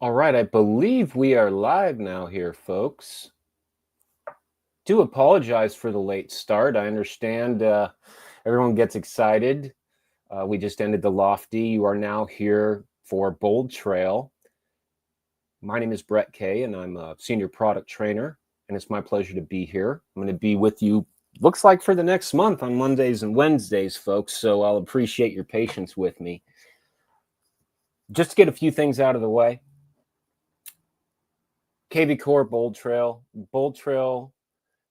All right, I believe we are live now here, folks. Do apologize for the late start. I understand everyone gets excited. We just ended the Lofty. You are now here for BoldTrail. My name is Brett Kay, and I'm a senior product trainer, and it's my pleasure to be here. I'm going to be with you, looks like for the next month on Mondays and Wednesdays, folks, so I'll appreciate your patience with me. Just to get a few things out of the way, KV Core BoldTrail. BoldTrail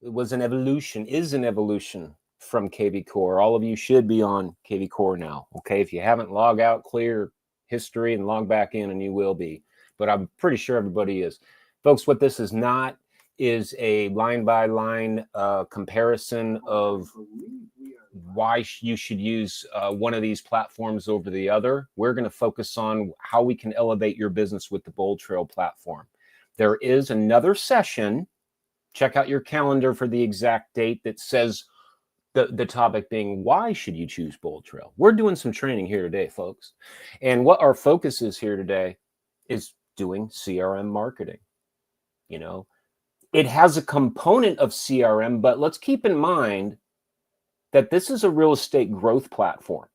was an evolution, is an evolution from KV Core. All of you should be on KV Core now, okay? If you haven't, log out, clear history, and log back in, and you will be. But I'm pretty sure everybody is. Folks, what this is not is a line-by-line comparison of why you should use one of these platforms over the other. We're going to focus on how we can elevate your business with the BoldTrail platform. There is another session. Check out your calendar for the exact date that says the topic being, why should you choose BoldTrail? We're doing some training here today, folks. And what our focus is here today is doing CRM marketing. You know, it has a component of CRM, but let's keep in mind that this is a real estate growth platform.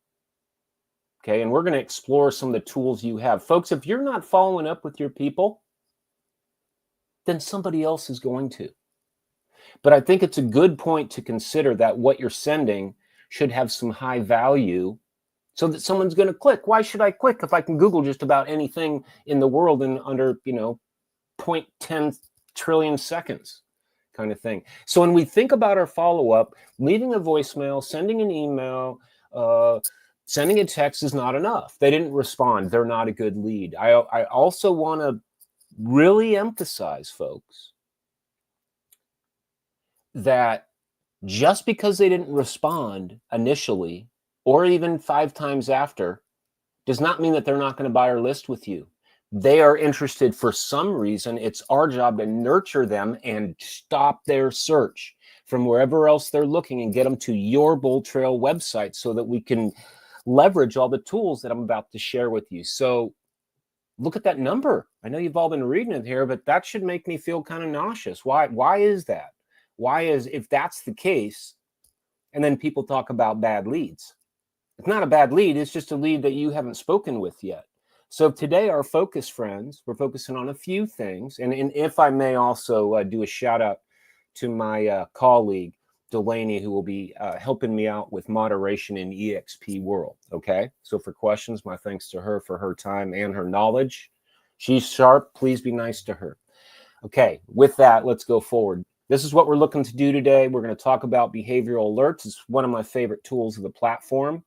Okay, and we're going to explore some of the tools you have. Folks, if you're not following up with your people, then somebody else is going to. But I think it's a good point to consider that what you're sending should have some high value so that someone's going to click. Why should I click if I can Google just about anything in the world in under, 0.10 trillion seconds kind of thing? So when we think about our follow-up, leaving a voicemail, sending an email, sending a text is not enough. They didn't respond. They're not a good lead. I also want to really emphasize, folks, that just because they didn't respond initially or even 5 times after does not mean that they're not going to buy or list with you. They are interested for some reason. It's our job to nurture them and stop their search from wherever else they're looking and get them to your BoldTrail website so that we can leverage all the tools that I'm about to share with you. So look at that number. I know you've all been reading it here, but that should make me feel kind of nauseous. Why is that? Why is, if that's the case, and then people talk about bad leads? It's not a bad lead. It's just a lead that you haven't spoken with yet. So today, our focus, friends, we're focusing on a few things. And if I may also do a shout out to my colleague, Delaney, who will be helping me out with moderation in EXP world. Okay. So for questions, my thanks to her for her time and her knowledge. She's sharp. Please be nice to her. Okay. With that, let's go forward. This is what we're looking to do today. We're going to talk about behavioral alerts. It's one of my favorite tools of the platform.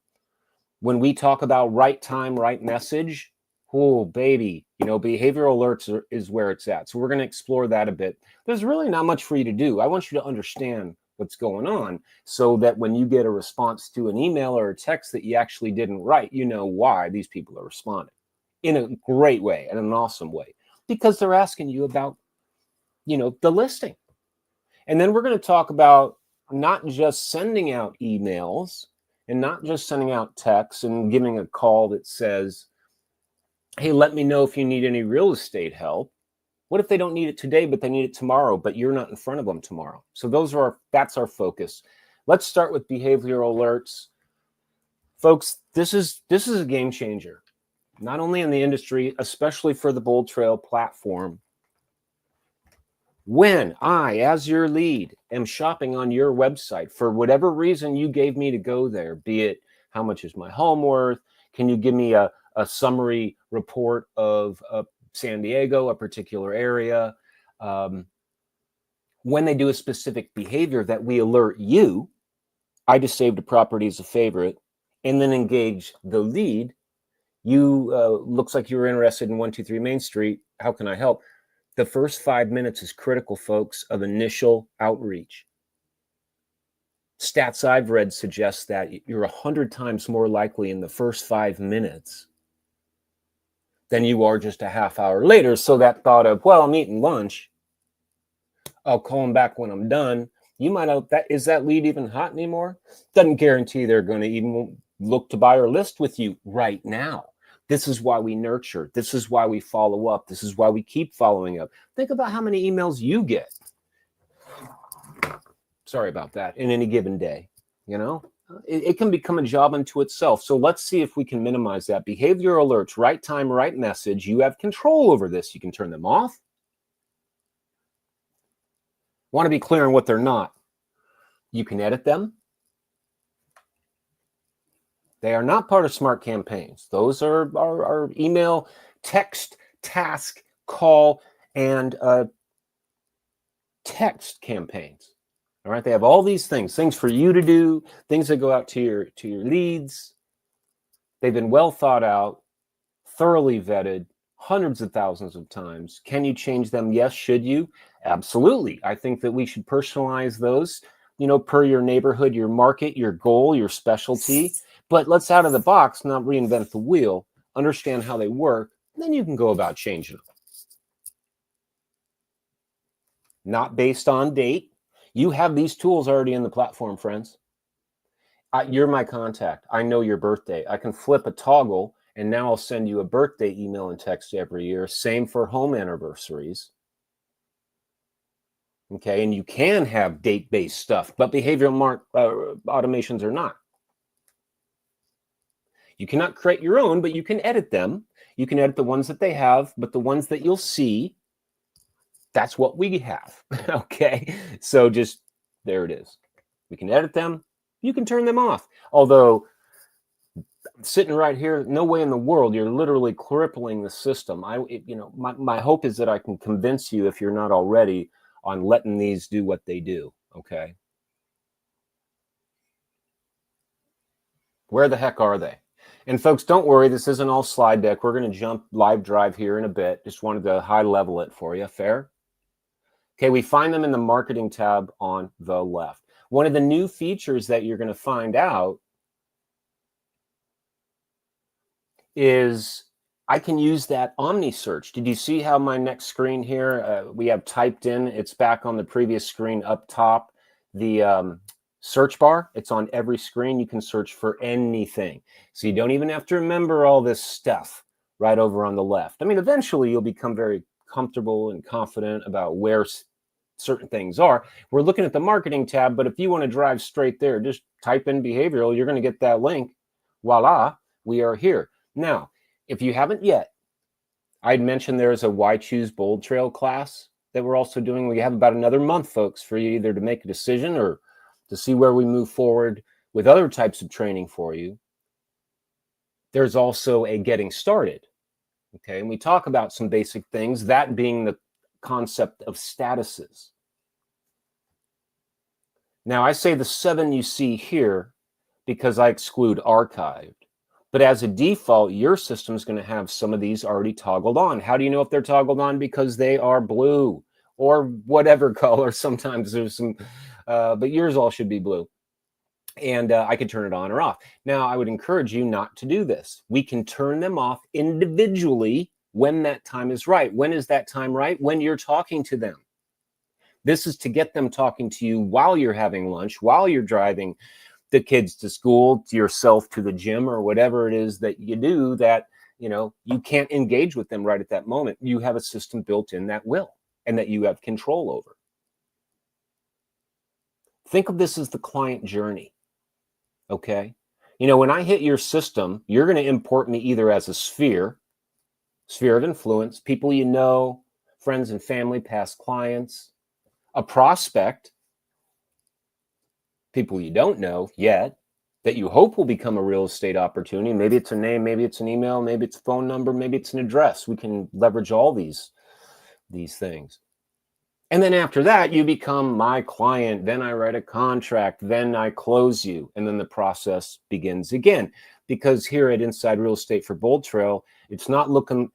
When we talk about right time, right message, oh, baby, behavioral alerts is where it's at. So we're going to explore that a bit. There's really not much for you to do. I want you to understand what's going on so that when you get a response to an email or a text that you actually didn't write, you know why these people are responding in a great way and an awesome way, because they're asking you about, the listing. And then we're going to talk about not just sending out emails and not just sending out texts and giving a call that says, hey, let me know if you need any real estate help. What if they don't need it today, but they need it tomorrow, but you're not in front of them tomorrow? So that's our focus. Let's start with behavioral alerts. Folks, this is a game changer, not only in the industry, especially for the BoldTrail platform. When I, as your lead, am shopping on your website for whatever reason you gave me to go there, be it how much is my home worth, can you give me a summary report of San Diego, a particular area, when they do a specific behavior that we alert you, I just saved a property as a favorite, and then engage the lead. You looks like you were interested in 123 Main Street. How can I help? The first 5 minutes is critical, folks, of initial outreach. Stats I've read suggest that you're 100 times more likely in the first 5 minutes than you are just a half hour later. So that thought of, well, I'm eating lunch, I'll call them back when I'm done. You might know is that lead even hot anymore? Doesn't guarantee they're going to even look to buy or list with you right now. This is why we nurture. This is why we follow up. This is why we keep following up. Think about how many emails you get. Sorry about that. In any given day, you know, it can become a job unto itself. So let's see if we can minimize that. Behavior alerts, right time, right message. You have control over this. You can turn them off. Want to be clear on what they're not. You can edit them. They are not part of smart campaigns. Those are email, text, task, call, and text campaigns. All right, they have all these things for you to do, things that go out to your leads. They've been well thought out, thoroughly vetted, hundreds of thousands of times. Can you change them? Yes. Should you? Absolutely. I think that we should personalize those, you know, per your neighborhood, your market, your goal, your specialty. But let's out of the box, not reinvent the wheel, understand how they work, and then you can go about changing them. Not based on date. You have these tools already in the platform, friends. You're my contact. I know your birthday. I can flip a toggle, and now I'll send you a birthday email and text every year. Same for home anniversaries. Okay, and you can have date-based stuff, but behavioral automations are not. You cannot create your own, but you can edit them. You can edit the ones that they have, but the ones that you'll see, that's what we have. Okay, so just there it is. We can edit them. You can turn them off. Although sitting right here, no way in the world, you're literally crippling the system. My hope is that I can convince you, if you're not already, on letting these do what they do. Okay. Where the heck are they? And folks, don't worry, this isn't all slide deck. We're going to jump live drive here in a bit. Just wanted to high level it for you. Fair? Okay, we find them in the marketing tab on the left. One of the new features that you're going to find out is I can use that Omni search. Did you see how my next screen here, we have typed in, it's back on the previous screen up top, the search bar, it's on every screen. You can search for anything. So you don't even have to remember all this stuff right over on the left. I mean, eventually you'll become very comfortable and confident about where certain things are. We're looking at the marketing tab, but if you want to drive straight there, just type in behavioral, you're going to get that link. Voila, we are here. Now, if you haven't yet, I'd mentioned there's a Why Choose BoldTrail class that we're also doing. We have about another month, folks, for you either to make a decision or to see where we move forward with other types of training for you. There's also a getting started. Okay, and we talk about some basic things, that being the concept of statuses. Now, I say the 7 you see here because I exclude archived. But as a default, your system is going to have some of these already toggled on. How do you know if they're toggled on? Because they are blue or whatever color. Sometimes there's some, but yours all should be blue. And I could turn it on or off. Now, I would encourage you not to do this. We can turn them off individually when that time is right. When is that time right? When you're talking to them. This is to get them talking to you while you're having lunch, while you're driving the kids to school, to yourself to the gym, or whatever it is that you do that, you know, you can't engage with them right at that moment. You have a system built in that will and that you have control over. Think of this as the client journey. Okay. You know, when I hit your system, you're going to import me either as a sphere of influence, people you know, friends and family, past clients, a prospect, people you don't know yet, that you hope will become a real estate opportunity. Maybe it's a name, maybe it's an email, maybe it's a phone number, maybe it's an address. We can leverage all these things. And then after that, you become my client. Then I write a contract. Then I close you. And then the process begins again. Because here at Inside Real Estate for BoldTrail, it's not looking,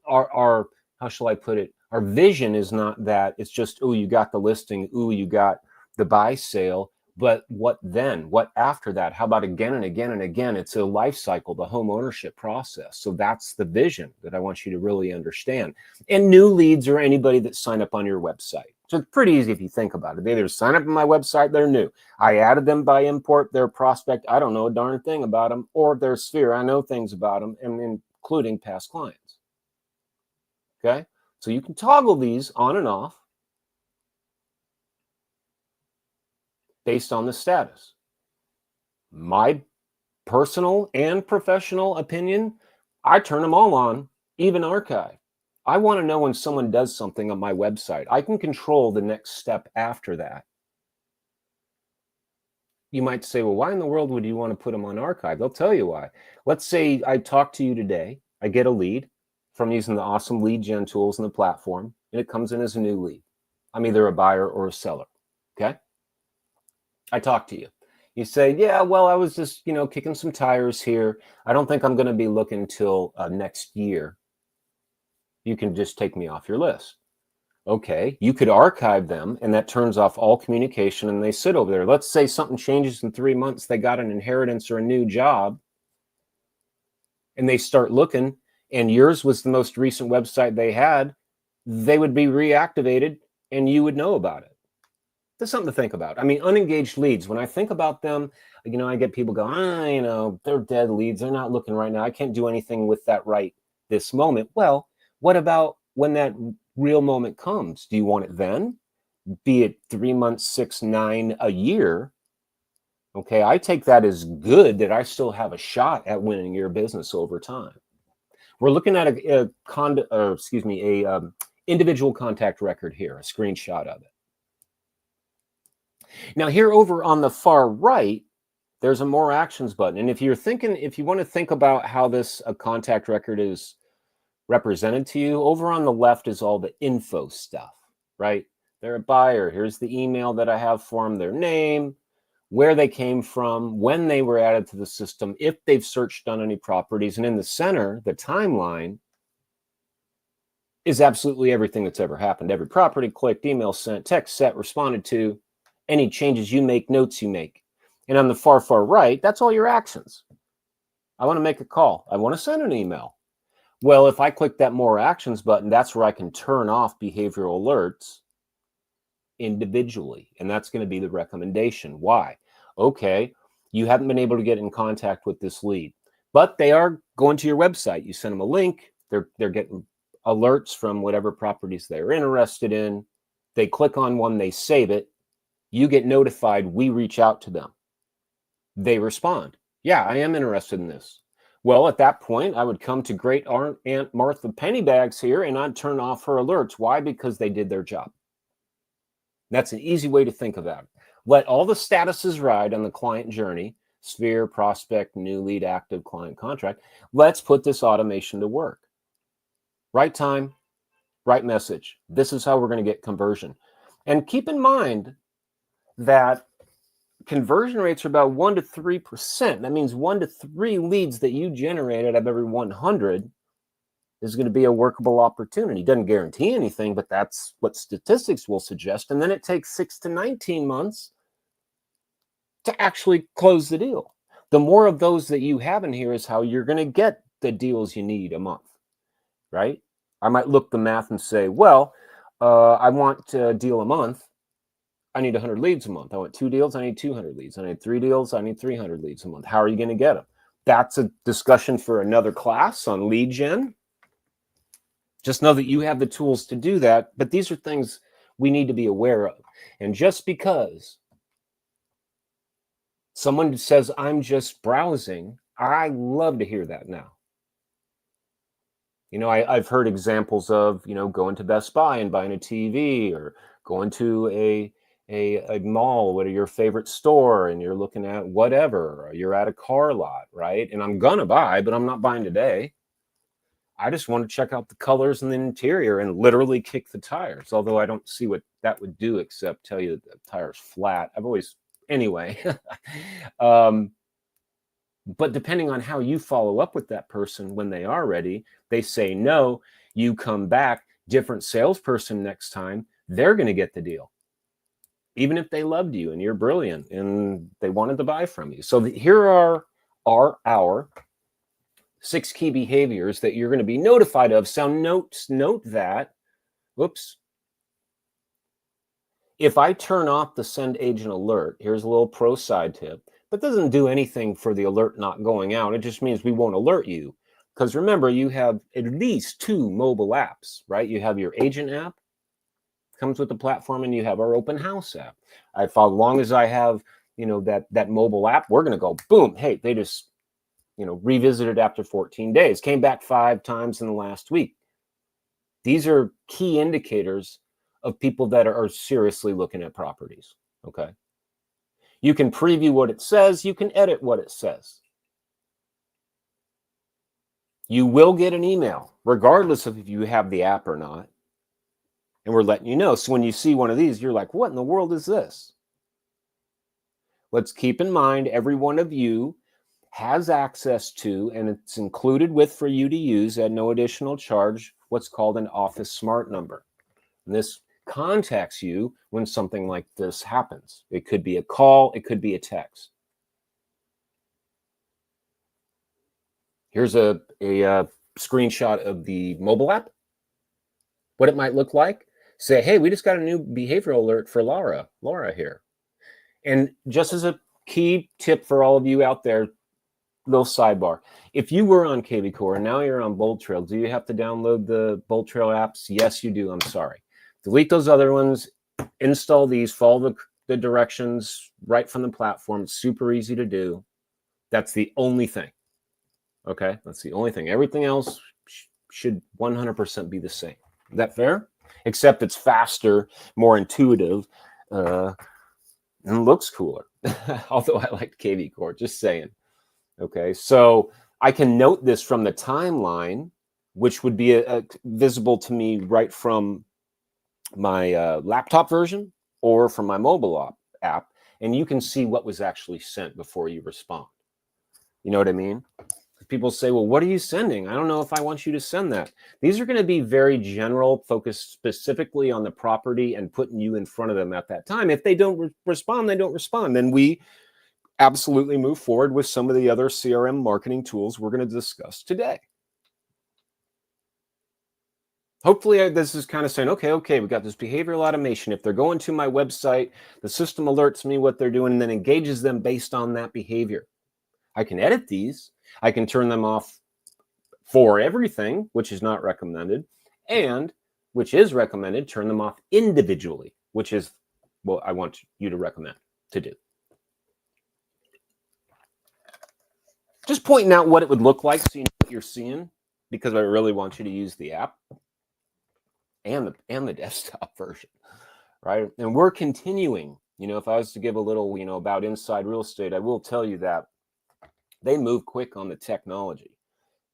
our how shall I put it? Our vision is not that it's just, oh, you got the listing. Ooh, you got the buy sale. But what then? What after that? How about again and again and again? It's a life cycle, the home ownership process. So that's the vision that I want you to really understand. And new leads are anybody that sign up on your website. So it's pretty easy if you think about it. They either sign up on my website, they're new. I added them by import, they're a prospect. I don't know a darn thing about them. Or they're sphere, I know things about them. And then including past clients. Okay? So you can toggle these on and off based on the status. My personal and professional opinion, I turn them all on, even archive. I want to know when someone does something on my website. I can control the next step after that. You might say, well, why in the world would you want to put them on archive? I'll tell you why. Let's say I talk to you today. I get a lead from using the awesome lead gen tools in the platform, and it comes in as a new lead. I'm either a buyer or a seller. Okay? I talk to you. You say, yeah, well, I was just, kicking some tires here. I don't think I'm going to be looking till next year. You can just take me off your list. Okay, you could archive them, and that turns off all communication, and they sit over there. Let's say something changes in 3 months. They got an inheritance or a new job, and they start looking, and yours was the most recent website they had. They would be reactivated, and you would know about it. That's something to think about. I mean, unengaged leads, when I think about them, I get people go, they're dead leads. They're not looking right now. I can't do anything with that right this moment. Well, what about when that real moment comes? Do you want it then? Be it 3 months, 6, 9, a year. Okay, I take that as good that I still have a shot at winning your business over time. We're looking at a individual contact record here, a screenshot of it. Now here over on the far right, there's a more actions button. And if you want to think about how this contact record is represented to you, over on the left is all the info stuff, right? They're a buyer. Here's the email that I have for them, their name, where they came from, when they were added to the system, if they've searched on any properties. And in the center, the timeline is absolutely everything that's ever happened. Every property clicked, email sent, text sent, responded to, any changes you make, notes you make. And on the far, far right, that's all your actions. I want to make a call. I want to send an email. Well, if I click that more actions button, that's where I can turn off behavioral alerts individually. And that's going to be the recommendation. Why? Okay, you haven't been able to get in contact with this lead, but they are going to your website. You send them a link. They're getting alerts from whatever properties they're interested in. They click on one, they save it. You get notified, we reach out to them. They respond. Yeah, I am interested in this. Well, at that point, I would come to great Aunt Martha Pennybags here, and I'd turn off her alerts. Why? Because they did their job. That's an easy way to think about it. Let all the statuses ride on the client journey: sphere, prospect, new lead, active, client contract. Let's put this automation to work. Right time, right message. This is how we're going to get conversion. And keep in mind that conversion rates are about 1 to 3%. That means 1 to 3 leads that you generate out of every 100 is going to be a workable opportunity. Doesn't guarantee anything, but that's what statistics will suggest. And then it takes 6 to 19 months to actually close the deal. The more of those that you have in here is how you're going to get the deals you need a month, right? I might look the math and say, well, I want a deal a month. I need 100 leads a month. I want 2 deals. I need 200 leads. I need 3 deals. I need 300 leads a month. How are you going to get them? That's a discussion for another class on lead gen. Just know that you have the tools to do that, but these are things we need to be aware of. And just because someone says, I'm just browsing, I love to hear that now. I've heard examples of, going to Best Buy and buying a TV, or going to a mall, what are your favorite store, and you're looking at whatever, or you're at a car lot, right? And I'm gonna buy, but I'm not buying today. I just want to check out the colors and the interior and literally kick the tires. Although I don't see what that would do except tell you that the tire's flat. Anyway. But depending on how you follow up with that person when they are ready, they say no, you come back, different salesperson next time, they're going to get the deal. Even if they loved you and you're brilliant and they wanted to buy from you. So here are our 6 key behaviors that you're going to be notified of. So note that, whoops. If I turn off the send agent alert, here's a little pro side tip, but doesn't do anything for the alert not going out. It just means we won't alert you. Because remember, you have at least 2 mobile apps, right? You have your agent app, comes with the platform, and you have our open house app. As long as I have, that mobile app, we're going to go, boom, hey, they just, revisited after 14 days, came back 5 times in the last week. These are key indicators of people that are seriously looking at properties, okay? You can preview what it says. You can edit what it says. You will get an email, regardless of if you have the app or not. And we're letting you know. So when you see one of these, you're like, what in the world is this? Let's keep in mind, every one of you has access to, and it's included with for you to use at no additional charge, what's called an Office Smart Number. And this contacts you when something like this happens. It could be a call, it could be a text. Here's a screenshot of the mobile app, what it might look like. Say, hey, we just got a new behavioral alert for Laura here. And just as a key tip for all of you out there, little sidebar. If you were on kvCORE and now you're on BoldTrail, do you have to download the BoldTrail apps? Yes, you do. I'm sorry. Delete those other ones, install these, follow the directions right from the platform. It's super easy to do. That's the only thing. Okay, that's the only thing. Everything else should 100% be the same. Is that fair? Except it's faster, more intuitive, and looks cooler. Although I like kvCORE, just saying. Okay, so I can note this from the timeline, which would be visible to me right from my laptop version or from my mobile app, and you can see what was actually sent before you respond. You know what I mean? People say, well, what are you sending? I don't know if I want you to send that. These are going to be very general, focused specifically on the property and putting you in front of them at that time. If they don't respond, they don't respond. Then we absolutely move forward with some of the other CRM marketing tools we're going to discuss today. Hopefully this is kind of saying, okay, we got this behavioral automation. If they're going to my website, the system alerts me what they're doing and then engages them based on that behavior. I can edit these. I can turn them off for everything, which is not recommended, and which is recommended, turn them off individually, which is what I want you to recommend to do. Just pointing out what it would look like so you know what you're seeing, because I really want you to use the app and the desktop version, right? And we're continuing. If I was to give a little, about Inside Real Estate, I will tell you that they move quick on the technology.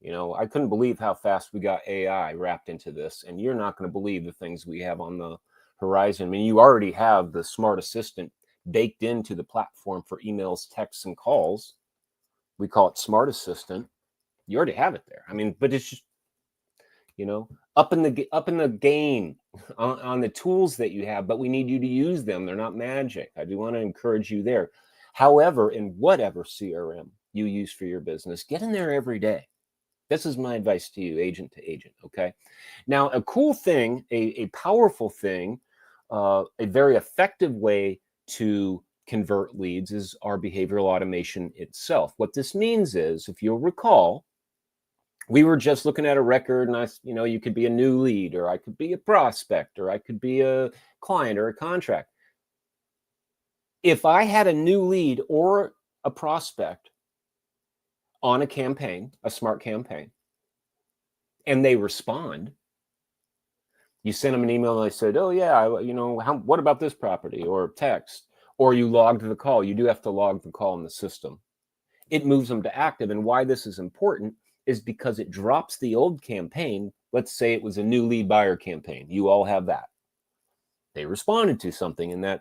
I couldn't believe how fast we got AI wrapped into this, and you're not going to believe the things we have on the horizon. I mean, you already have the smart assistant baked into the platform for emails, texts, and calls. We call it Smart Assistant. You already have it there. I mean, but it's just, up in the game on the tools that you have, but we need you to use them. They're not magic. I do want to encourage you there. However, in whatever CRM you use for your business, get in there every day. This is my advice to you, agent to agent, okay? Now, a cool thing, a powerful thing, a very effective way to convert leads is our behavioral automation itself. What this means is, if you'll recall, we were just looking at a record and you could be a new lead, or I could be a prospect, or I could be a client or a contract. If I had a new lead or a prospect on a campaign, a smart campaign, and they respond, you send them an email and they said, oh yeah, what about this property, or text, or you logged the call. You do have to log the call in the system. It moves them to active. And why this is important is because it drops the old campaign. Let's say it was a new lead buyer campaign. You all have that. They responded to something in that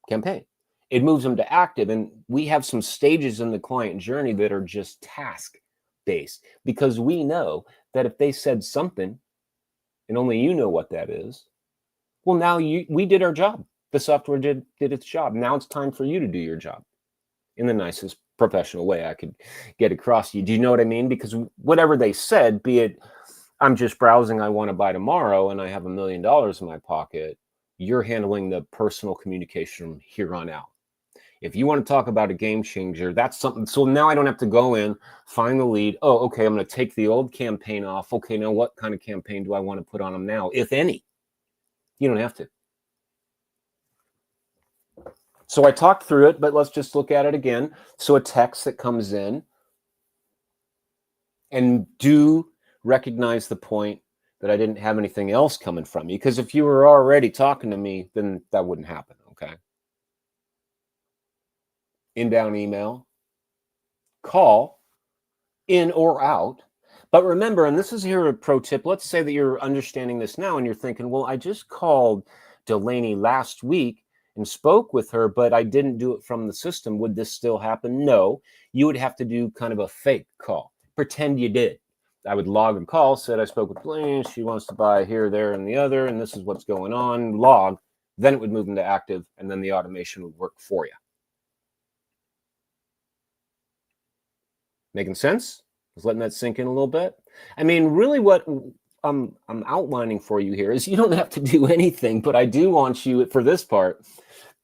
campaign. It moves them to active. And we have some stages in the client journey that are just task-based, because we know that if they said something and only you know what that is, well, now we did our job. The software did its job. Now it's time for you to do your job in the nicest professional way I could get across to you. Do you know what I mean? Because whatever they said, be it I'm just browsing, I want to buy tomorrow, and I have $1 million in my pocket, you're handling the personal communication from here on out. If you want to talk about a game changer, that's something. So now I don't have to go in, find the lead. Oh, okay, I'm going to take the old campaign off. Okay, now what kind of campaign do I want to put on them now, if any? You don't have to. So I talked through it, but let's just look at it again. So a text that comes in, and do recognize the point that I didn't have anything else coming from you, because if you were already talking to me, then that wouldn't happen, okay? Inbound email, call, in or out. But remember, and this is here a pro tip, let's say that you're understanding this now and you're thinking, well, I just called Delaney last week and spoke with her, but I didn't do it from the system. Would this still happen? No, you would have to do kind of a fake call. Pretend you did. I would log a call, said I spoke with Delaney, she wants to buy here, there, and the other, and this is what's going on, log. Then it would move into active, and then the automation would work for you. Making sense? Just letting that sink in a little bit. I mean, really what I'm outlining for you here is you don't have to do anything, but I do want you, for this part,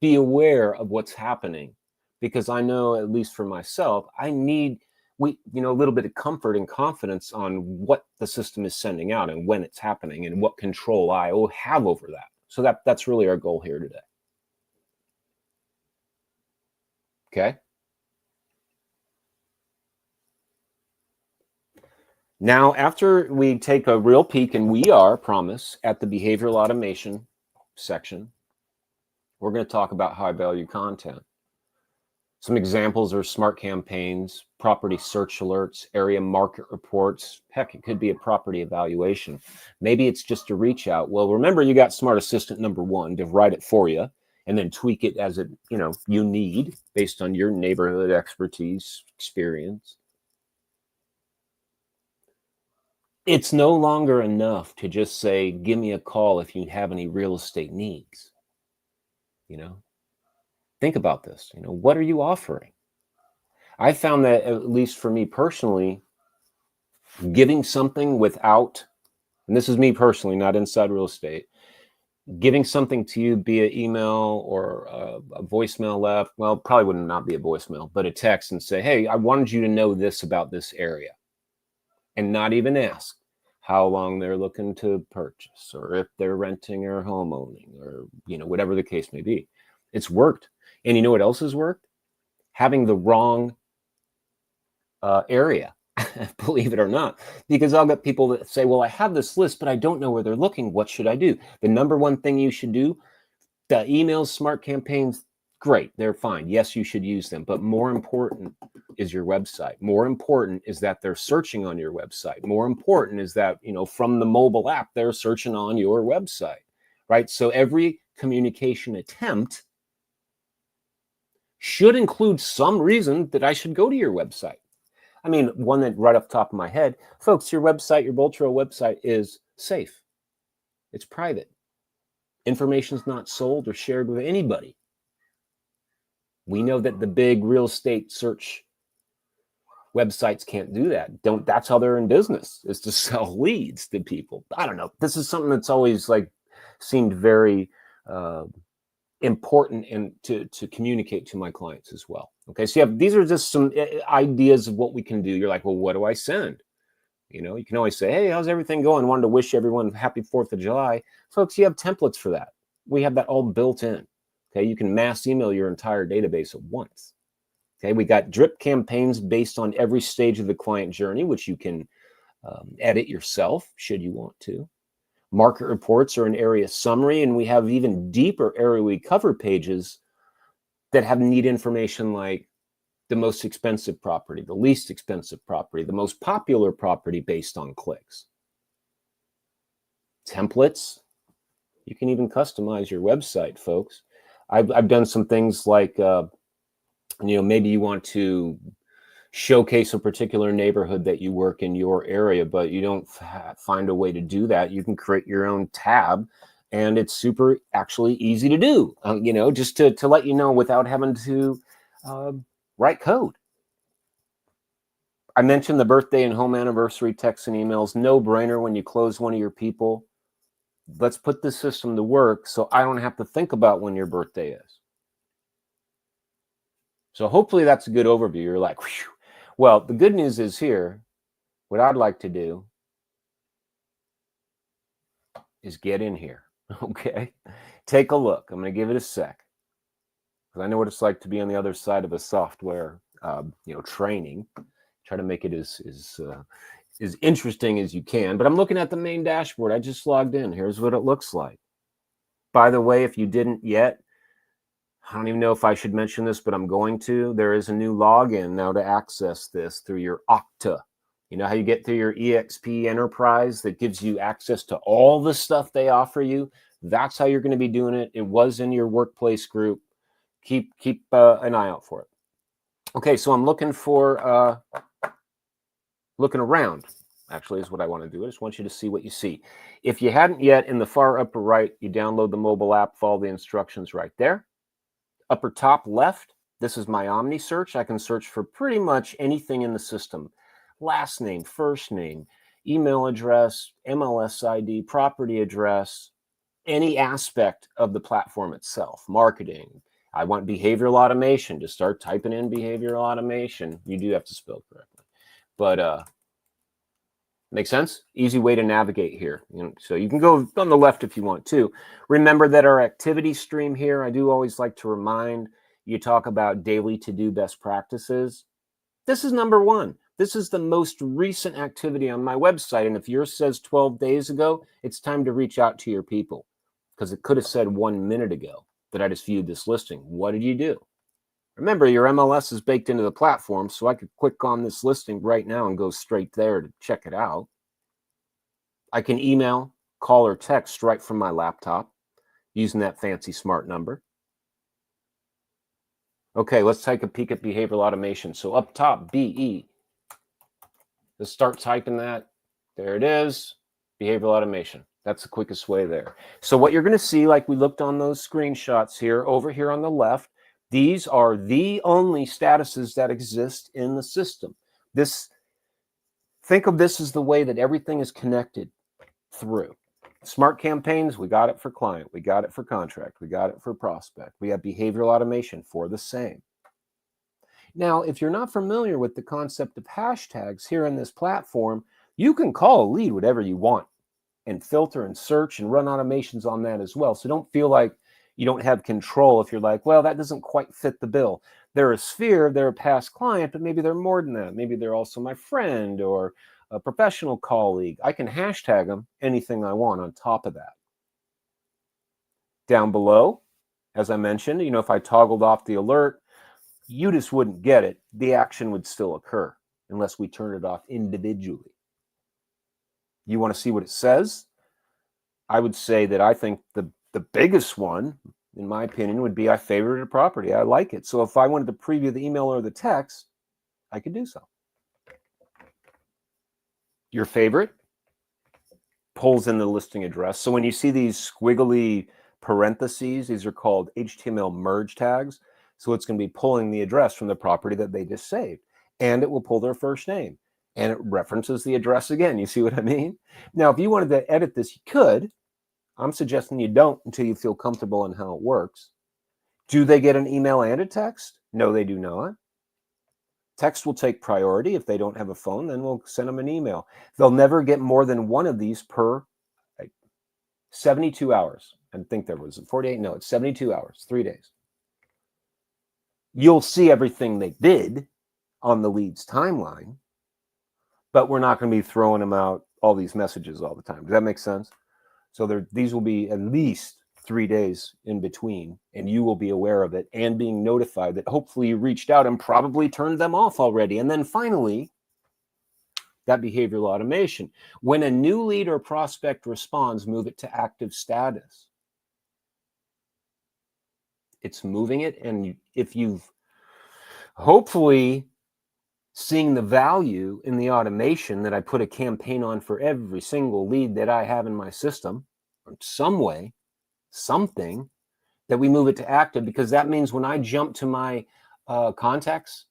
be aware of what's happening, because I know, at least for myself, I need a little bit of comfort and confidence on what the system is sending out and when it's happening and what control I will have over that. So that's really our goal here today. Okay. Now, after we take a real peek, and we are, promise, at the behavioral automation section, we're going to talk about high value content. Some examples are smart campaigns, property search alerts, area market reports. Heck, it could be a property evaluation. Maybe it's just a reach out. Well, remember, you got Smart Assistant number 1 to write it for you and then tweak it as it, you need based on your neighborhood expertise, experience. It's no longer enough to just say, give me a call if you have any real estate needs. Think about this. What are you offering? I found that, at least for me personally, giving something without, and this is me personally, not inside real estate, giving something to you via email or a voicemail left, well, probably would not be a voicemail, but a text, and say, hey, I wanted you to know this about this area, and not even ask how long they're looking to purchase, or if they're renting or home owning, or whatever the case may be. It's worked. And you know what else has worked? Having the wrong area, believe it or not, because I'll get people that say, well, I have this list, but I don't know where they're looking. What should I do? The number one thing you should do, the emails, smart campaigns, great, they're fine. Yes, you should use them. But more important is your website. More important is that they're searching on your website. More important is that, from the mobile app, they're searching on your website, right? So every communication attempt should include some reason that I should go to your website. I mean, one that right off the top of my head, folks, your website, your BoldTrail website is safe. It's private. Information's not sold or shared with anybody. We know that the big real estate search websites can't do that. That's how they're in business, is to sell leads to people. I don't know. This is something that's always seemed very important and to communicate to my clients as well. Okay, so these are just some ideas of what we can do. You're like, well, what do I send? You can always say, hey, how's everything going? Wanted to wish everyone happy 4th of July. Folks, you have templates for that. We have that all built in. Okay, you can mass email your entire database at once. Okay, we got drip campaigns based on every stage of the client journey, which you can edit yourself should you want to. Market reports are an area summary, and we have even deeper area we cover pages that have neat information like the most expensive property, the least expensive property, the most popular property based on clicks. Templates, you can even customize your website, folks. I've done some things like, maybe you want to showcase a particular neighborhood that you work in your area, but you don't find a way to do that. You can create your own tab, and it's super actually easy to do, just to let you know without having to write code. I mentioned the birthday and home anniversary texts and emails. No brainer when you close one of your people. Let's put this system to work so I don't have to think about when your birthday is. So hopefully that's a good overview. You're like, whew. Well, the good news is here, what I'd like to do is get in here. Okay. Take a look. I'm going to give it a sec, because I know what it's like to be on the other side of a software, training. Try to make it as interesting as you can. But I'm looking at the main dashboard. I just logged in. Here's what it looks like. By the way, if you didn't yet, I don't even know if I should mention this, but I'm going to. There is a new login now to access this through your Okta. You know how you get through your EXP Enterprise that gives you access to all the stuff they offer you? That's how you're going to be doing it. It was in your workplace group. Keep an eye out for it. Okay, so I'm looking around, actually, is what I want to do. I just want you to see what you see. If you hadn't yet, in the far upper right, you download the mobile app, follow the instructions right there. Upper top left, this is my Omni search. I can search for pretty much anything in the system. Last name, first name, email address, MLS ID, property address, any aspect of the platform itself. Marketing. I want behavioral automation. To start typing in behavioral automation. You do have to spell correctly. But make sense? Easy way to navigate here. So you can go on the left if you want to. Remember that our activity stream here, I do always like to remind you, talk about daily to-do best practices. This is number one. This is the most recent activity on my website. And if yours says 12 days ago, it's time to reach out to your people, because it could have said 1 minute ago that I just viewed this listing. What did you do? Remember, your MLS is baked into the platform, so I could click on this listing right now and go straight there to check it out. I can email, call, or text right from my laptop using that fancy smart number. Okay, let's take a peek at behavioral automation. So up top, BE. Let's start typing that. There it is, behavioral automation. That's the quickest way there. So what you're going to see, like we looked on those screenshots here, over here on the left, these are the only statuses that exist in the system. Think of this as the way that everything is connected through. Smart campaigns, we got it for client, we got it for contract, we got it for prospect. We have behavioral automation for the same. Now, if you're not familiar with the concept of hashtags here in this platform, you can call a lead whatever you want and filter and search and run automations on that as well. So don't feel like you don't have control if you're like, well, that doesn't quite fit the bill. They're a sphere, they're a past client, but maybe they're more than that. Maybe they're also my friend or a professional colleague. I can hashtag them anything I want on top of that. Down below, as I mentioned, if I toggled off the alert, you just wouldn't get it. The action would still occur unless we turn it off individually. You want to see what it says? I would say that I think the biggest one, in my opinion, would be I favorited a property. I like it. So if I wanted to preview the email or the text, I could do so. Your favorite pulls in the listing address. So when you see these squiggly parentheses, these are called HTML merge tags. So it's going to be pulling the address from the property that they just saved. And it will pull their first name. And it references the address again. You see what I mean? Now, if you wanted to edit this, you could. I'm suggesting you don't until you feel comfortable in how it works. Do they get an email and a text? No, they do not. Text will take priority. If they don't have a phone, then we'll send them an email. They'll never get more than one of these per 72 hours. I think there was 48. No, it's 72 hours, 3 days. You'll see everything they did on the lead's timeline, but we're not going to be throwing them out all these messages all the time. Does that make sense? So these will be at least 3 days in between, and you will be aware of it and being notified that hopefully you reached out and probably turned them off already. And then finally, that behavioral automation. When a new lead or prospect responds, move it to active status. It's moving it, and if you've hopefully seeing the value in the automation that I put a campaign on for every single lead that I have in my system, or some way, something, that we move it to active, because that means when I jump to my contacts,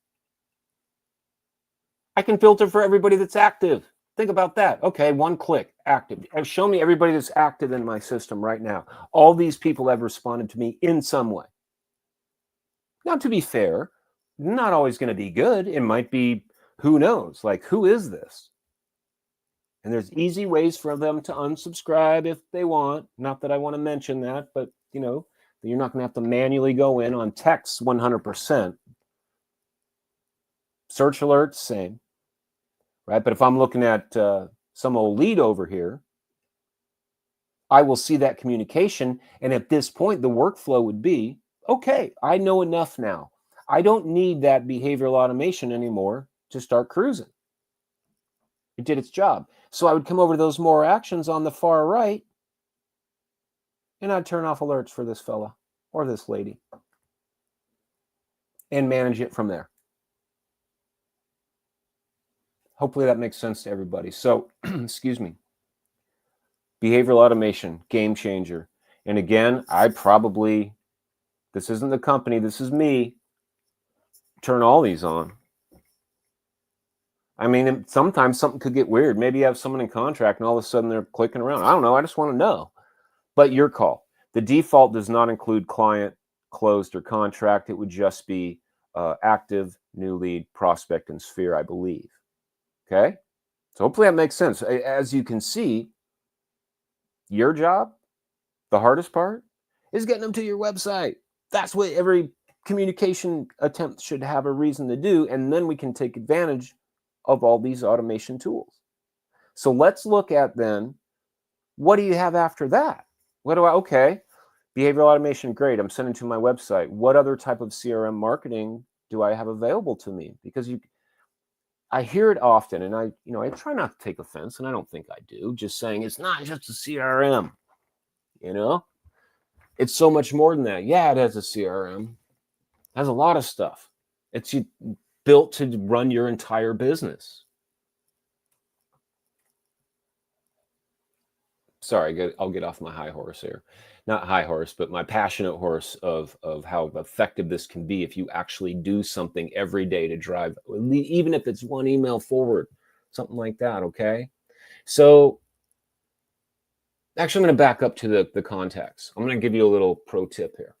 I can filter for everybody that's active. Think about that. Okay, one click, active. Show me everybody that's active in my system right now. All these people have responded to me in some way. Now, to be fair, Not always going to be good. It might be, who knows? Like, who is this? And there's easy ways for them to unsubscribe if they want. Not that I want to mention that, but you're not going to have to manually go in on text 100%. Search alerts, same, right? But if I'm looking at some old lead over here, I will see that communication. And at this point, the workflow would be, okay, I know enough now. I don't need that behavioral automation anymore to start cruising. It did its job. So I would come over to those more actions on the far right, and I'd turn off alerts for this fella or this lady and manage it from there. Hopefully that makes sense to everybody. So, excuse me. Behavioral automation, game changer. And again, this isn't the company, this is me, turn all these on. I mean, sometimes something could get weird. Maybe you have someone in contract and all of a sudden they're clicking around. I don't know. I just want to know. But your call. The default does not include client, closed, or contract. It would just be active, new lead, prospect, and sphere, I believe. Okay? So hopefully that makes sense. As you can see, your job, the hardest part, is getting them to your website. That's what every communication attempt should have a reason to do. And then we can take advantage of all these automation tools. So let's look at then, what do you have after that? Okay, behavioral automation, great. I'm sending to my website. What other type of CRM marketing do I have available to me? Because I hear it often, and I try not to take offense, and I don't think I do, just saying it's not just a CRM, It's so much more than that. Yeah, it has a CRM. It has a lot of stuff. It's built to run your entire business. Sorry, I'll get off my high horse here. Not high horse, but my passionate horse of how effective this can be if you actually do something every day to drive, even if it's one email forward, something like that, okay? So actually, I'm going to back up to the contacts. I'm going to give you a little pro tip here.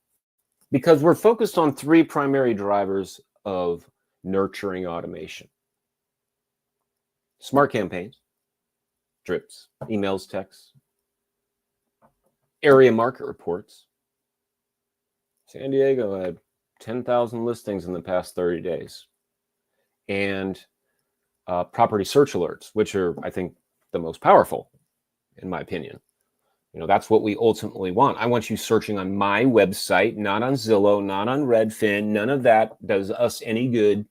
Because we're focused on three primary drivers of nurturing automation. Smart campaigns, drips, emails, texts, area market reports. San Diego had 10,000 listings in the past 30 days. And property search alerts, which are, I think, the most powerful, in my opinion. That's what we ultimately want. I want you searching on my website, not on Zillow, not on Redfin. None of that does us any good.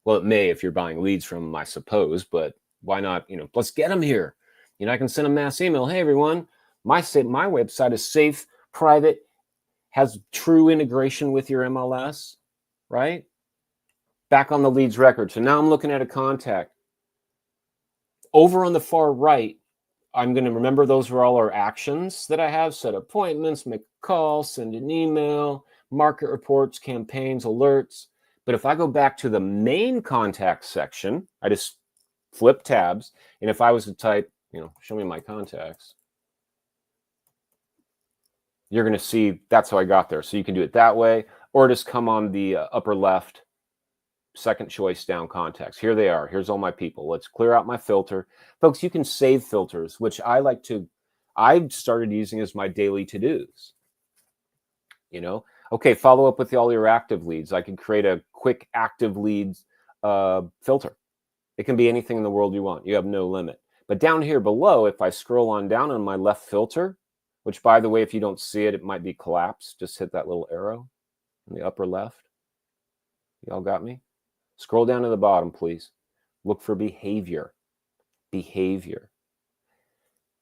Well, it may if you're buying leads from them, I suppose, but why not, let's get them here. I can send a mass email. Hey, everyone, my website is safe, private, has true integration with your MLS, right? Back on the leads record. So now I'm looking at a contact. Over on the far right, I'm going to remember those are all our actions that I have. Set appointments, make a call, send an email, market reports, campaigns, alerts. But if I go back to the main contact section, I just flip tabs. And if I was to type, show me my contacts, you're going to see that's how I got there. So you can do it that way, or just come on the upper left, second choice down, contacts. Here they are. Here's all my people. Let's clear out my filter. Folks, you can save filters, which I've started using as my daily to-dos. Okay, follow up with all your active leads. I can create a quick active leads filter. It can be anything in the world you want. You have no limit. But down here below, if I scroll on down on my left filter, which, by the way, if you don't see it, it might be collapsed. Just hit that little arrow in the upper left. Y'all got me? Scroll down to the bottom, please. Look for behavior. Behavior.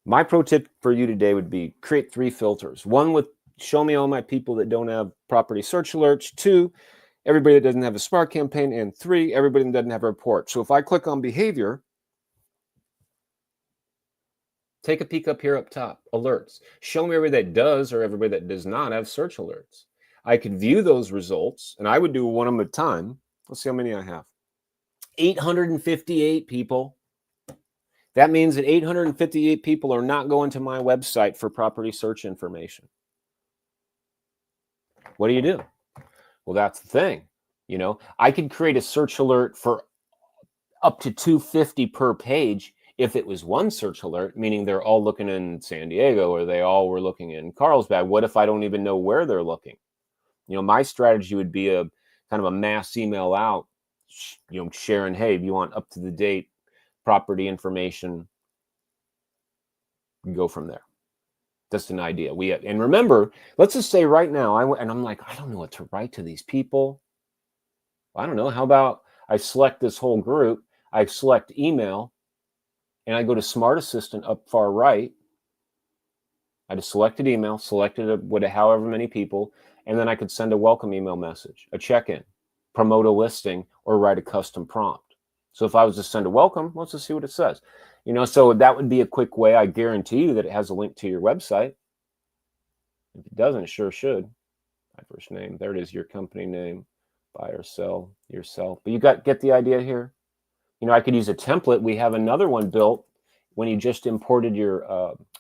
My pro tip for you today would be create 3 filters. 1 with show me all my people that don't have property search alerts. 2, everybody that doesn't have a smart campaign. And 3, everybody that doesn't have a report. So if I click on behavior, take a peek up here up top, alerts. Show me everybody that does or everybody that does not have search alerts. I could view those results, and I would do one at a time. Let's see how many I have. 858 people. That means that 858 people are not going to my website for property search information. What do? Well, that's the thing. I could create a search alert for up to 250 per page if it was one search alert, meaning they're all looking in San Diego or they all were looking in Carlsbad. What if I don't even know where they're looking? My strategy would be a kind of a mass email out, sharing, hey, if you want up to the date property information, go from there. Just an idea. And remember, let's just say right now, I'm like, I don't know what to write to these people. I don't know. How about I select this whole group, I select email, and I go to Smart Assistant up far right. I just selected email, selected however many people, and then I could send a welcome email message, a check-in, promote a listing, or write a custom prompt. So if I was to send a welcome, let's just see what it says. So that would be a quick way. I guarantee you that it has a link to your website. If it doesn't, it sure should. My first name, there it is, your company name, buy or sell yourself. But you get the idea here. I could use a template. We have another one built when you just imported your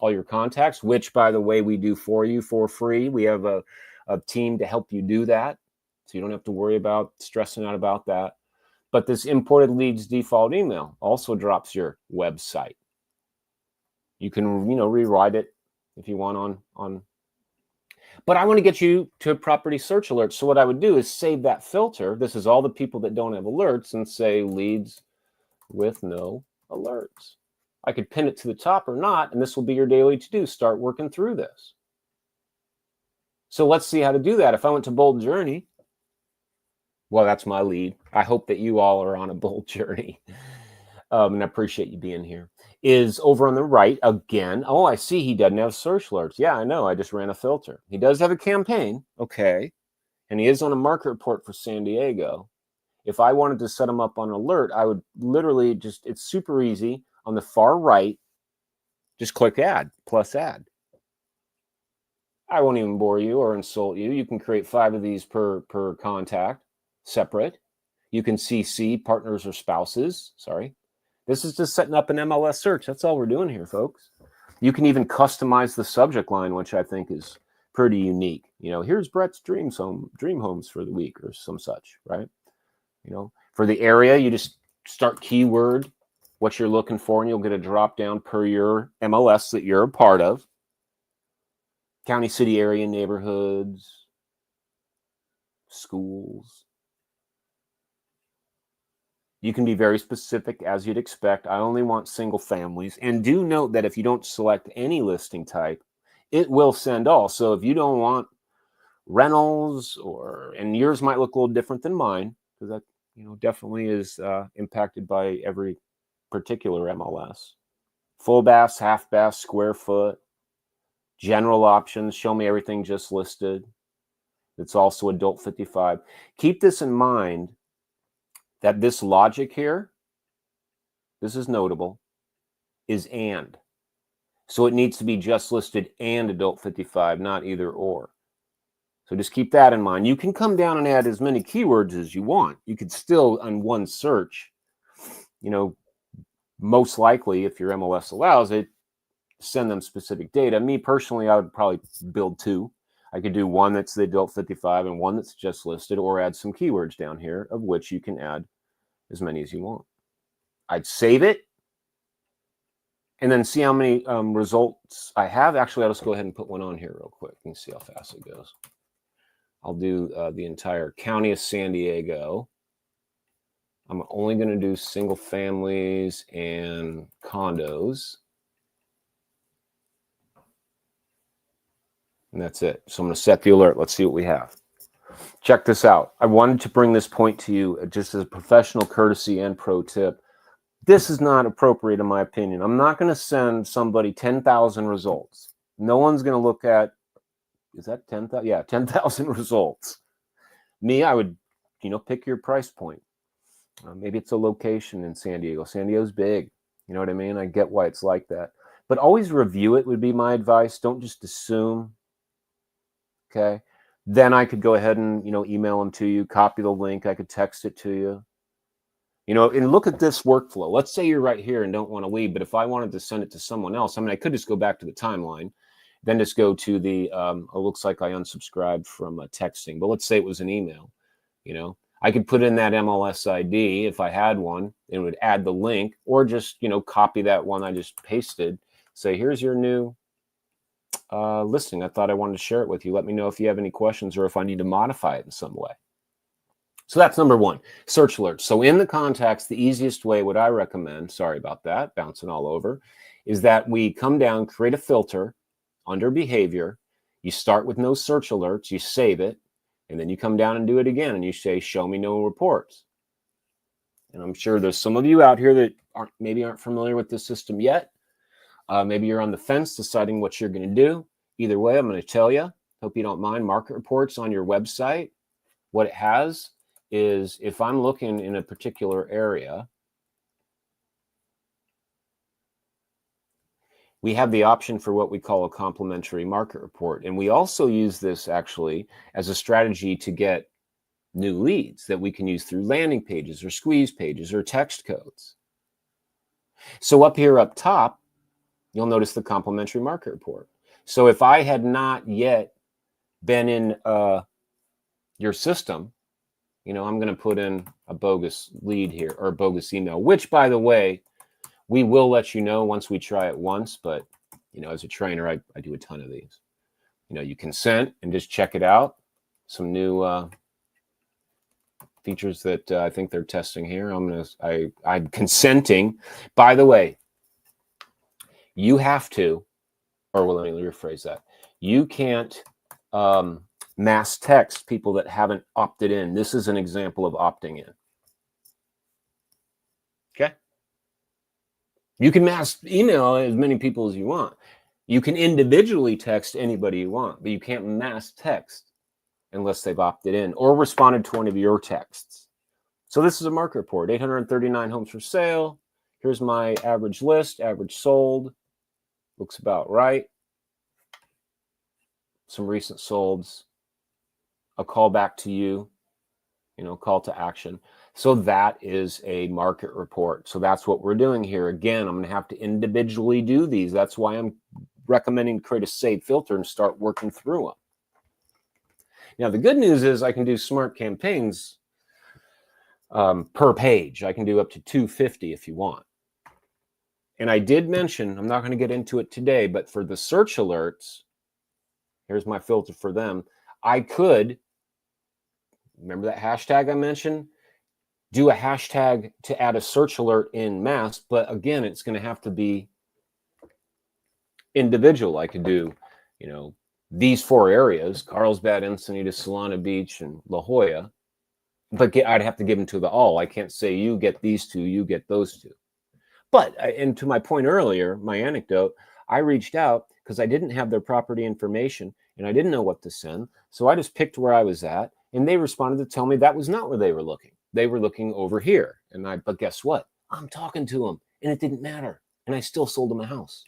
all your contacts, which, by the way, we do for you for free. We have a team to help you do that, so you don't have to worry about stressing out about that. But this imported leads default email also drops your website. You can rewrite it if you want on. But I want to get you to property search alerts. So what I would do is save that filter. This is all the people that don't have alerts, and say leads with no alerts. I could pin it to the top or not, and this will be your daily to-do. Start working through this. So let's see how to do that. If I went to Bold Journey, well, that's my lead. I hope that you all are on a bold journey. And I appreciate you being here. Is over on the right again. Oh, I see he doesn't have search alerts. Yeah, I know. I just ran a filter. He does have a campaign. Okay. And he is on a market report for San Diego. If I wanted to set him up on alert, I would literally it's super easy. On the far right, just click add, plus add. I won't even bore you or insult you. You can create 5 of these per contact, separate. You can CC partners or spouses. Sorry. This is just setting up an MLS search. That's all we're doing here, folks. You can even customize the subject line, which I think is pretty unique. Here's Brett's dream homes for the week or some such, right? For the area, you just start keyword, what you're looking for, and you'll get a drop down per your MLS that you're a part of. County, city, area, neighborhoods, schools. You can be very specific, as you'd expect. I only want single families. And do note that if you don't select any listing type, it will send all. So if you don't want rentals, and yours might look a little different than mine, because that definitely is impacted by every particular MLS. Full baths, half baths, square foot, general options, show me everything just listed. It's also adult 55. Keep this in mind, that this logic here, this is notable, is and. So it needs to be just listed and adult 55, not either or. So just keep that in mind. You can come down and add as many keywords as you want. You could still, on one search, most likely, if your MLS allows it, send them specific data. Me personally, I would probably build 2. I could do one that's the adult 55 and one that's just listed, or add some keywords down here, of which you can add as many as you want. I'd save it and then see how many results I have. Actually, I'll just go ahead and put one on here real quick and see how fast it goes. I'll do the entire county of San Diego. I'm only going to do single families and condos. And that's it. So I'm going to set the alert. Let's see what we have. Check this out. I wanted to bring this point to you just as a professional courtesy and pro tip. This is not appropriate in my opinion. I'm not going to send somebody 10,000 results. No one's going to look at, is that 10,000? Yeah, 10,000 results. Me, I would, pick your price point. Maybe it's a location in San Diego. San Diego's big. You know what I mean? I get why it's like that. But always review it would be my advice. Don't just assume. Okay. Then I could go ahead and, email them to you, copy the link. I could text it to you. And look at this workflow. Let's say you're right here and don't want to leave, but if I wanted to send it to someone else, I could just go back to the timeline, then just go to the, it looks like I unsubscribed from texting, but let's say it was an email, you know, I could put in that MLS ID if I had one, and it would add the link, or just, you know, copy that one I just pasted, say, here's your new listing. I thought I wanted to share it with you. Let me know if you have any questions or if I need to modify it in some way. So that's number one, search alerts. So in the contacts, the easiest way, what I recommend, sorry about that, bouncing all over, is that we come down, create a filter under behavior. You start with no search alerts, you save it, and then you come down and do it again, and you say, show me no reports. And I'm sure there's some of you out here that maybe aren't familiar with this system yet. Maybe you're on the fence deciding what you're going to do. Either way, I'm going to tell you, hope you don't mind, market reports on your website. What it has is, if I'm looking in a particular area, we have the option for what we call a complimentary market report. And we also use this actually as a strategy to get new leads that we can use through landing pages or squeeze pages or text codes. So up here up top, you'll notice the complimentary market report. So if I had not yet been in your system, you know, I'm going to put in a bogus lead here, or a bogus email, which, by the way, we will let you know once we try it once. But, you know, as a trainer, I do a ton of these. You know, you consent and just check it out. Some new features that I think they're testing here. I'm consenting. By the way, you have to, or well, let me rephrase that. You can't mass text people that haven't opted in. This is an example of opting in. Okay. You can mass email as many people as you want. You can individually text anybody you want, but you can't mass text unless they've opted in or responded to one of your texts. So this is a market report, 839 homes for sale. Here's my average list, average sold. Looks about right. Some recent solds, a call back to you, you know, call to action. So that is a market report. So that's what we're doing here. Again, I'm going to have to individually do these. That's why I'm recommending create a save filter and start working through them. Now, the good news is I can do smart campaigns per page. I can do up to 250 if you want. And I did mention, I'm not going to get into it today, but for the search alerts, here's my filter for them. I could, remember that hashtag I mentioned? Do a hashtag to add a search alert in mass, but again, it's going to have to be individual. I could do, you know, these 4 areas, Carlsbad, Encinitas, Solana Beach, and La Jolla, but I'd have to give them to the all. I can't say you get these 2, you get those 2. But, and to my point earlier, my anecdote, I reached out because I didn't have their property information and I didn't know what to send. So I just picked where I was at, and they responded to tell me that was not where they were looking. They were looking over here. But guess what? I'm talking to them and it didn't matter. And I still sold them a house.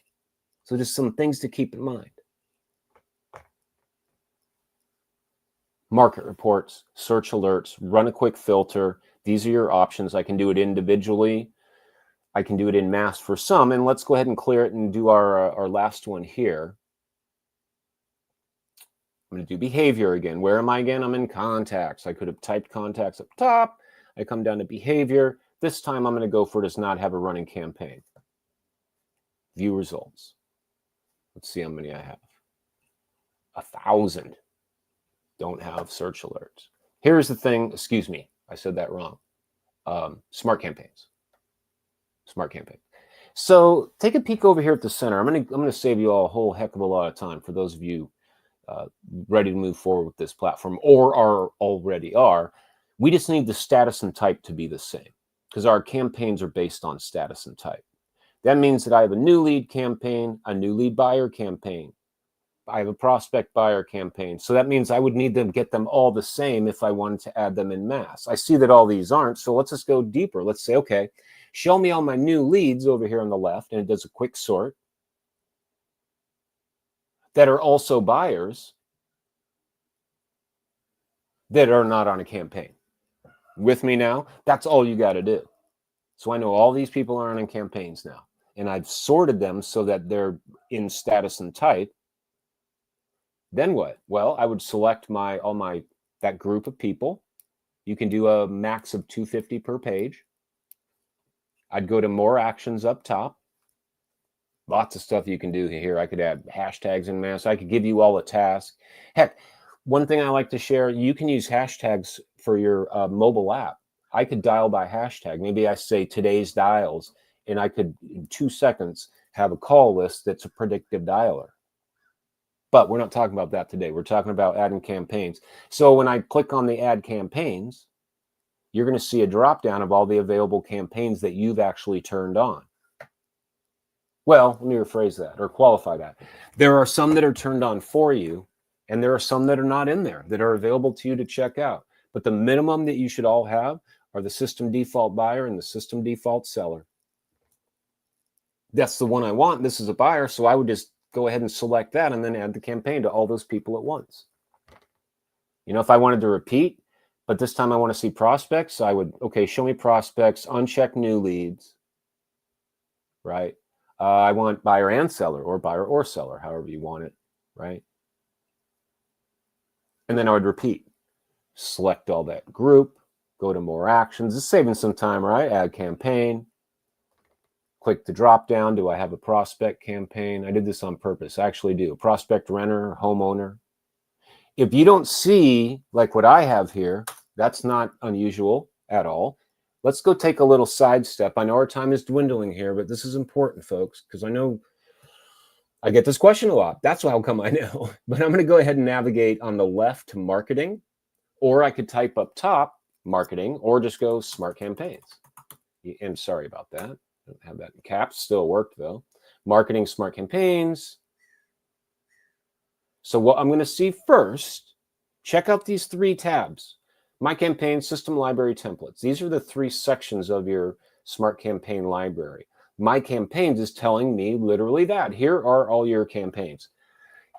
So just some things to keep in mind. Market reports, search alerts, run a quick filter. These are your options. I can do it individually. I can do it in mass for some. And let's go ahead and clear it and do our last one here. I'm going to do behavior again. Where am I again? I'm in contacts. I could have typed contacts up top. I come down to behavior. This time I'm going to go for does not have a running campaign. View results. Let's see how many I have. 1,000 don't have search alerts. Here's the thing. Excuse me. I said that wrong. Smart campaigns. Smart campaign. So take a peek over here at the center. I'm going to save you all a whole heck of a lot of time for those of you ready to move forward with this platform or already are. We just need the status and type to be the same because our campaigns are based on status and type. That means that I have a new lead campaign, a new lead buyer campaign. I have a prospect buyer campaign. So that means I would need to get them all the same if I wanted to add them in mass. I see that all these aren't. So let's just go deeper. Let's say, okay, show me all my new leads over here on the left. And it does a quick sort that are also buyers that are not on a campaign. With me now? That's all you got to do. So I know all these people aren't on campaigns now. And I've sorted them so that they're in status and type. Then what? Well, I would select that group of people. You can do a max of 250 per page. I'd go to more actions up top. Lots of stuff you can do here. I could add hashtags in mass. I could give you all a task. Heck, one thing I like to share, you can use hashtags for your mobile app. I could dial by hashtag. Maybe I say today's dials, and I could, in 2 seconds, have a call list that's a predictive dialer. But we're not talking about that today. We're talking about adding campaigns. So when I click on the add campaigns, you're going to see a drop down of all the available campaigns that you've actually turned on. Well, let me rephrase that or qualify that. There are some that are turned on for you, and there are some that are not in there that are available to you to check out. But the minimum that you should all have are the system default buyer and the system default seller. That's the one I want. This is a buyer, so I would just go ahead and select that and then add the campaign to all those people at once. You know, if I wanted to repeat, but this time I want to see prospects, I would, okay, show me prospects, uncheck new leads, right? I want buyer and seller, or buyer or seller, however you want it, right? And then I would repeat, select all that group, go to more actions. It's saving some time, right? Add campaign, click the drop down. Do I have a prospect campaign? I did this on purpose. I actually do. Prospect renter, homeowner. If you don't see like what I have here, that's not unusual at all. Let's go take a little sidestep. I know our time is dwindling here, but this is important, folks, because I know I get this question a lot. That's how come I know. But I'm going to go ahead and navigate on the left to marketing, or I could type up top marketing, or just go smart campaigns. And sorry about that. I don't have that in caps. Still worked though. Marketing, smart campaigns. So what I'm going to see first, check out these 3 tabs. My campaign, system library templates. These are the 3 sections of your smart campaign library. My campaigns is telling me literally that. Here are all your campaigns.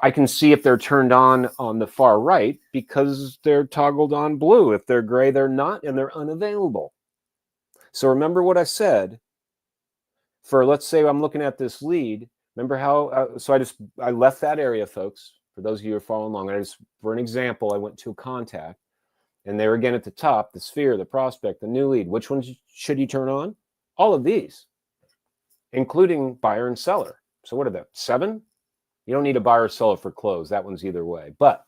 I can see if they're turned on the far right because they're toggled on blue. If they're gray, they're not, and they're unavailable. So remember what I said. For, let's say I'm looking at this lead. Remember how, I left that area, folks. For those of you who are following along, for an example, I went to a contact. And there again at the top, the sphere, the prospect, the new lead. Which ones should you turn on? All of these, including buyer and seller. So what are they? 7? You don't need a buyer or seller for close. That one's either way. But,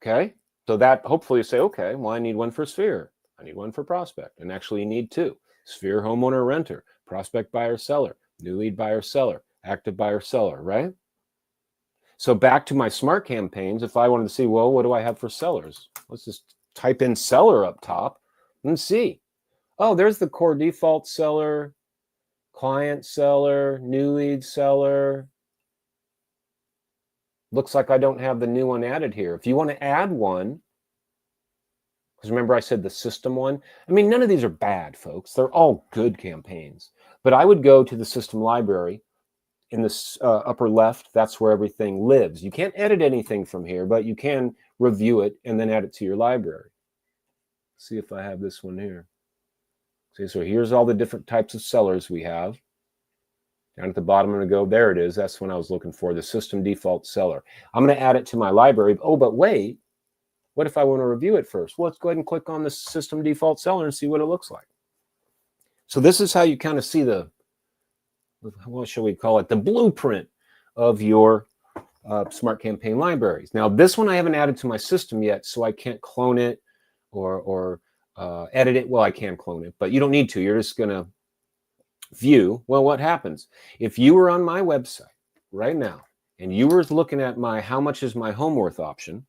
okay. So that hopefully you say, okay, well, I need one for sphere. I need one for prospect. And actually you need 2. Sphere, homeowner, renter, prospect, buyer, seller, new lead, buyer, seller, active buyer, seller, right? So back to my smart campaigns, if I wanted to see, well, what do I have for sellers? Let's just type in seller up top and see. Oh, there's the core default seller, client seller, new lead seller. Looks like I don't have the new one added here. If you want to add one, because remember I said the system one. I mean, none of these are bad, folks. They're all good campaigns. But I would go to the system library. In this upper left, that's where everything lives. You can't edit anything from here, but you can review it and then add it to your library. See if I have this one here. See, so here's all the different types of sellers we have. Down at the bottom, I'm going to go, there it is. That's what I was looking for, the system default seller. I'm going to add it to my library. Oh, but wait, what if I want to review it first? Well, let's go ahead and click on the system default seller and see what it looks like. So this is how you kind of see the, what shall we call it, the blueprint of your smart campaign libraries. Now, this one I haven't added to my system yet, so I can't clone it or edit it. Well, I can clone it, but you don't need to. You're just going to view. Well, what happens? If you were on my website right now and you were looking at my how much is my home worth option,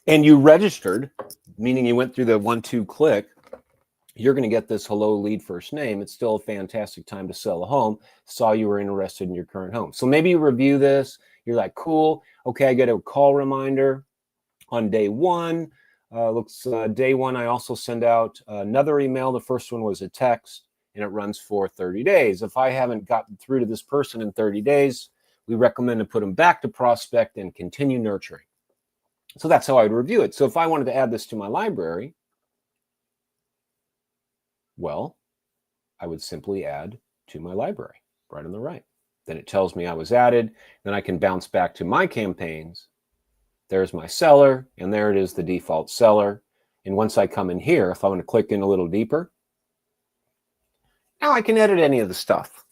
and you registered, meaning you went through the 1-2 click, you're going to get this hello lead first name. It's still a fantastic time to sell a home. Saw you were interested in your current home. So maybe you review this. You're like, cool. Okay, I get a call reminder on day 1. Day 1, I also send out another email. The first one was a text, and it runs for 30 days. If I haven't gotten through to this person in 30 days, we recommend to put them back to prospect and continue nurturing. So that's how I'd review it. So if I wanted to add this to my library, well, I would simply add to my library right on the right. Then it tells me I was added. Then I can bounce back to my campaigns. There's my seller, and there it is, the default seller. And once I come in here, if I want to click in a little deeper, now I can edit any of the stuff.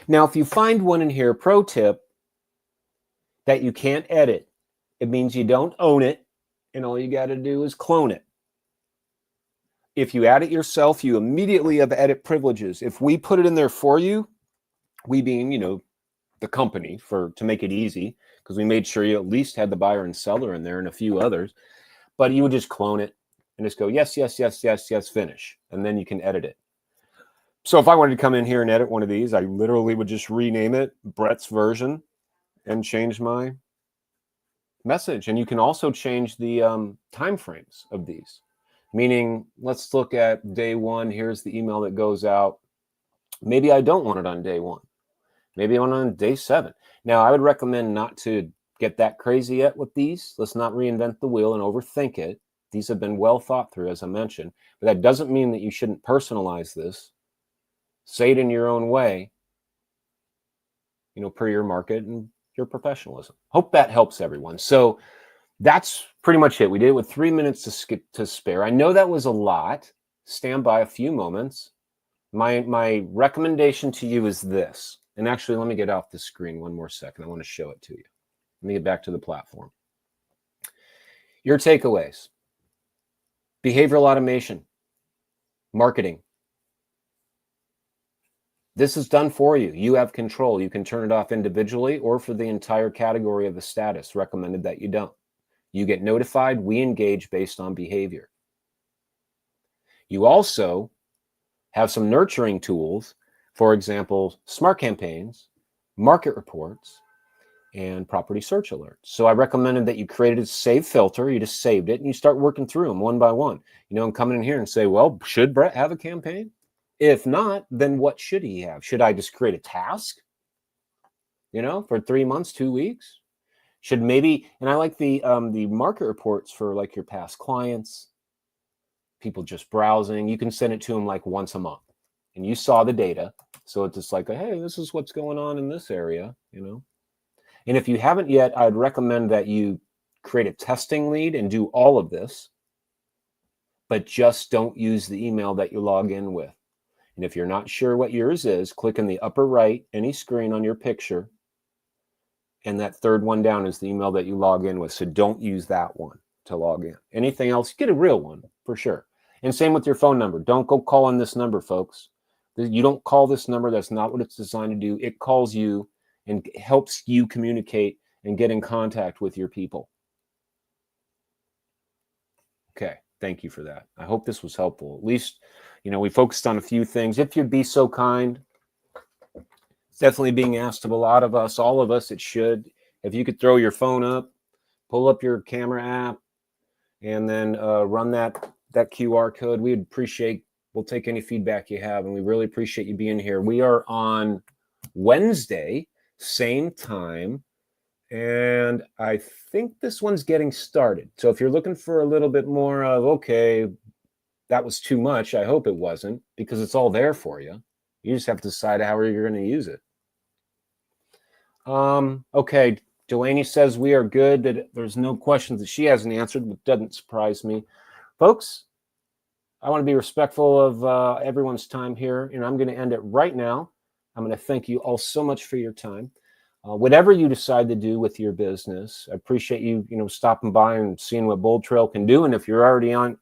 Now, if you find one in here, pro tip, that you can't edit, it means you don't own it, and all you got to do is clone it. If you add it yourself, you immediately have edit privileges. If we put it in there for you, we being, the company, to make it easy, because we made sure you at least had the buyer and seller in there and a few others, but you would just clone it and just go, yes, yes, yes, yes, yes, finish. And then you can edit it. So if I wanted to come in here and edit one of these, I literally would just rename it Brett's version and change my message. And you can also change the time frames of these. Meaning, let's look at day one. Here's the email that goes out. Maybe I don't want it on day one. Maybe I want it on day 7. Now, I would recommend not to get that crazy yet with these. Let's not reinvent the wheel and overthink it. These have been well thought through, as I mentioned. But that doesn't mean that you shouldn't personalize this. Say it in your own way, per your market and your professionalism. Hope that helps everyone. So that's pretty much it. We did it with 3 minutes to spare. I know that was a lot. Stand by a few moments. My recommendation to you is this. And actually, let me get off the screen one more second. I want to show it to you. Let me get back to the platform. Your takeaways. Behavioral automation. Marketing. This is done for you. You have control. You can turn it off individually or for the entire category of the status. Recommended that you don't. You get notified. We engage based on behavior. You also have some nurturing tools. For example, smart campaigns, market reports, and property search alerts. So I recommended that you created a save filter. You just saved it and you start working through them one by one. And come in here and say, well, should Brett have a campaign? If not, then what should he have? Should I just create a task, for 3 months, 2 weeks? Should maybe, and I like the market reports for like your past clients, people just browsing. You can send it to them like once a month. And you saw the data. So it's just like, hey, this is what's going on in this area, And if you haven't yet, I'd recommend that you create a testing lead and do all of this, but just don't use the email that you log in with. And if you're not sure what yours is, click in the upper right, any screen on your picture, and that third one down is the email that you log in with. So don't use that one to log in. Anything else, get a real one for sure. And same with your phone number. Don't go calling this number, folks. You don't call this number. That's not what it's designed to do. It calls you and helps you communicate and get in contact with your people. Okay, thank you for that. I hope this was helpful. At least, we focused on a few things. If you'd be so kind, it's definitely being asked of a lot of us, all of us, it should. If you could throw your phone up, pull up your camera app, and then run that QR code, we'd appreciate. We'll take any feedback you have, and we really appreciate you being here. We are on Wednesday, same time, and I think this one's getting started. So if you're looking for a little bit more of, okay, that was too much, I hope it wasn't, because it's all there for you. You just have to decide how you're going to use it. Okay, Delaney says we are good, that there's no questions that she hasn't answered, but doesn't surprise me. Folks, I want to be respectful of everyone's time here, and I'm going to end it right now. I'm going to thank you all so much for your time. Whatever you decide to do with your business, I appreciate you, stopping by and seeing what BoldTrail can do. And if you're already on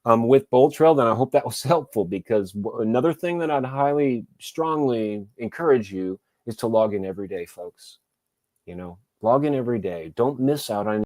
with BoldTrail, then I hope that was helpful, because another thing that I'd highly, strongly encourage you is to log in every day, folks. Log in every day. Don't miss out on